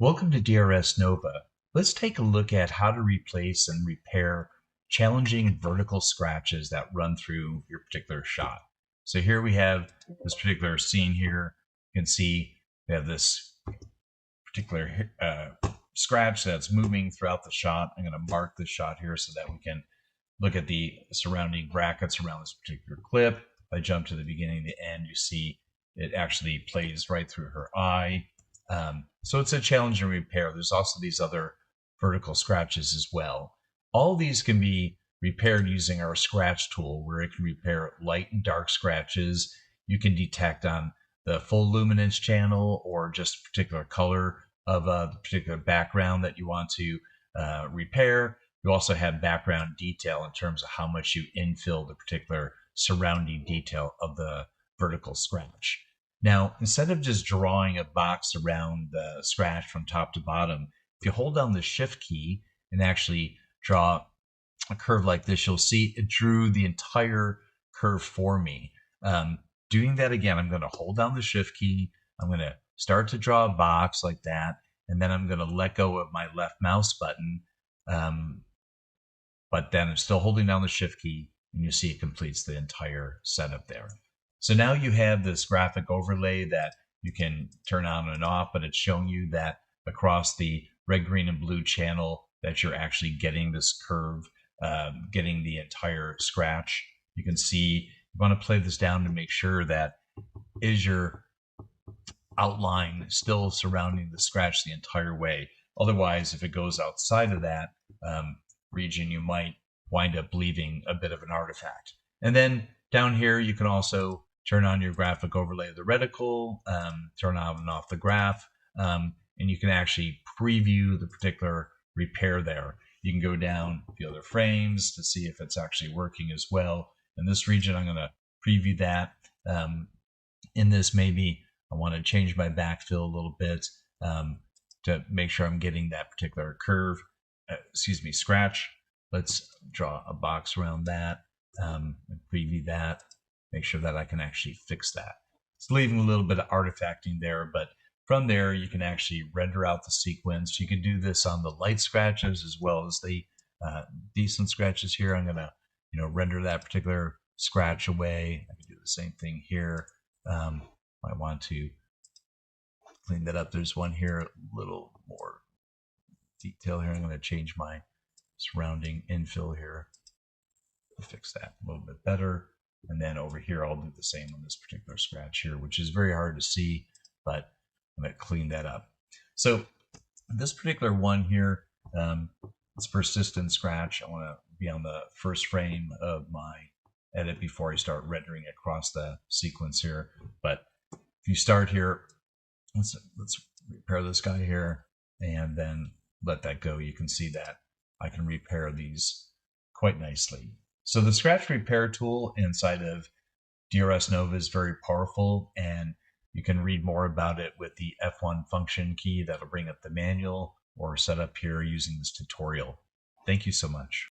Welcome to DRS Nova. Let's take a look at how to replace and repair challenging vertical scratches that run through your particular shot. So here we have this particular scene here. You can see we have this particular scratch that's moving throughout the shot. I'm going to mark this shot here so that we can look at the surrounding brackets around this particular clip. If I jump to the beginning and the end, you see it actually plays right through her eye. So it's a challenge in repair. There's also these other vertical scratches as well. All these can be repaired using our scratch tool, where it can repair light and dark scratches. You can detect on the full luminance channel or just a particular color of the particular background that you want to repair. You also have background detail in terms of how much you infill the particular surrounding detail of the vertical scratch. Now, instead of just drawing a box around the scratch from top to bottom, if you hold down the Shift key and actually draw a curve like this, you'll see it drew the entire curve for me. Doing that again, I'm going to hold down the Shift key. I'm going to start to draw a box like that, and then I'm going to let go of my left mouse button. But then I'm still holding down the Shift key, and you see it completes the entire setup there. So now you have this graphic overlay that you can turn on and off, but it's showing you that across the red, green, and blue channel that you're actually getting this curve, getting the entire scratch. You can see you want to play this down to make sure that is your outline still surrounding the scratch the entire way. Otherwise, if it goes outside of that region, you might wind up leaving a bit of an artifact. And then down here, you can also turn on your graphic overlay of the reticle, turn on and off the graph, and you can actually preview the particular repair there. You can go down the other frames to see if it's actually working as well. In this region, I'm going to preview that. In this, maybe I want to change my backfill a little bit to make sure I'm getting that particular curve, scratch. Let's draw a box around that and preview that. Make sure that I can actually fix that. It's leaving a little bit of artifacting there, but from there you can actually render out the sequence. You can do this on the light scratches as well as the decent scratches here. I'm gonna, render that particular scratch away. I can do the same thing here. I want to clean that up. There's one here, a little more detail here. I'm going to change my surrounding infill here to fix that a little bit better. And then over here, I'll do the same on this particular scratch here, which is very hard to see, but I'm going to clean that up. So this particular one here, it's persistent scratch. I want to be on the first frame of my edit before I start rendering across the sequence here. But if you start here, let's repair this guy here and then let that go. You can see that I can repair these quite nicely. So the scratch repair tool inside of DRS Nova is very powerful, and you can read more about it with the F1 function key that'll bring up the manual or set up here using this tutorial. Thank you so much.